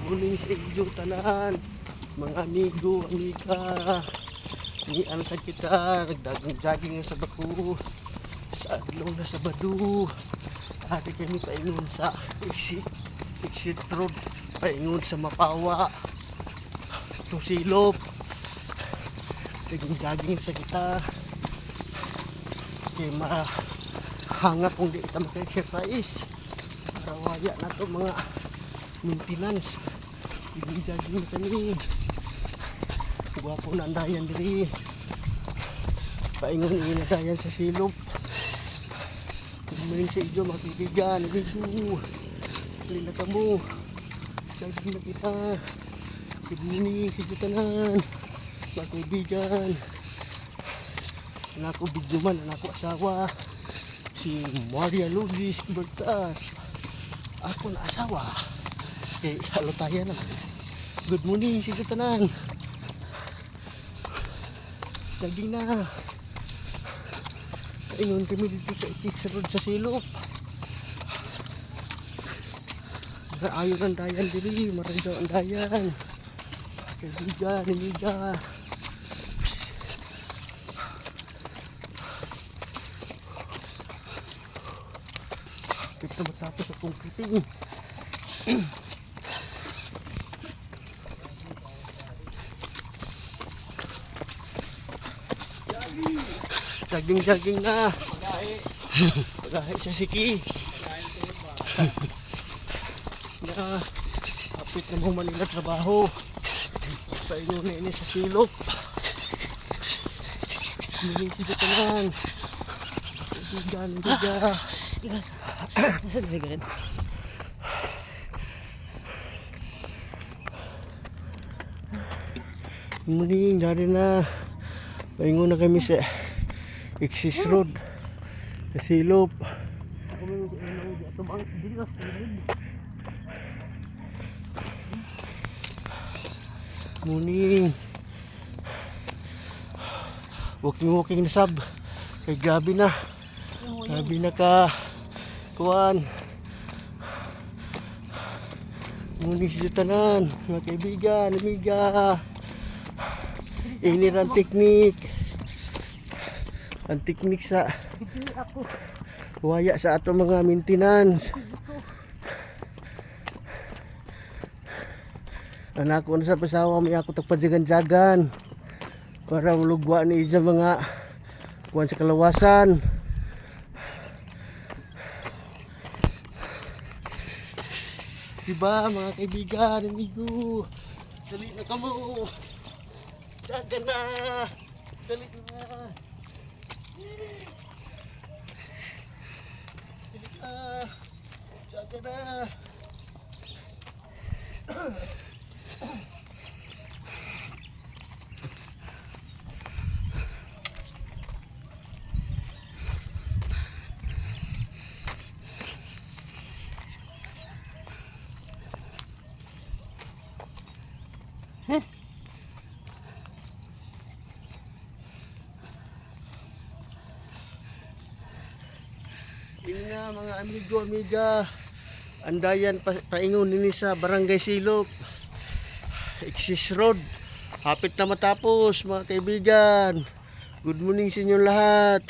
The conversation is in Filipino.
morning sa inyo tanan, mga amigo, amiga. Nian sa kita, nagdagang-jogging sa Baku, sa adlaw na Sabado. Hari kami paingon sa exit road, paingon sa Mapawa, to Silop. Nagdagang-jogging sa kita. Kaya mahanga kung di kita maka-exercise. Para waya na to mga maintenance. Nagdagang-jogging na kami. Guwapo na andayan diri. Paingon inadayan sa Silop. Kumain sa inyo mga kaibigan, amigo. Halina ka mo. Jogging na kita. Good morning sa inyo tanan, mga kaibigan. Anak ko bigduman, anak ko asawa. Si Maria Lourdes Bertas. Ako na asawa. Halo tayo na. Good morning sa inyo tanan. Jogging na. Ayun kami dito sa road sa Silop. Ayaw ang dayan diri, maranjaw ang dayan. Kaibigan, amiga. Kita matapos sa concreting. Jogging na. Pagahe sa siki. Na kapit na mo Manila trabaho. Paingon na ini sa Silop. Miling si Jatanan. Kaibigan, amiga. Nasaan na ganun? Muling dari na. Paingon na kami sa Exis Road sa Silop. Muning walking na sab. Kay grabe na ka kuan. Muning sa tanan, mga kaibigan, amiga. Ini ang teknik. Ang teknik sa waya sa ato mga maintenance. Anak ko na sa pasawa, may ako tagpadyagan-jagan para ulugwa ni isa mga kuwan sa kalawasan. Diba mga kaibigan, amigo, dali na kamo. Jaga na. Dali na. Dali na. Jaga na. Ini na mga amigo, amiga. Andayan paingon nini sa Barangay Silop. Exis Road. Hapit na matapos mga kaibigan. Good morning sa inyo lahat.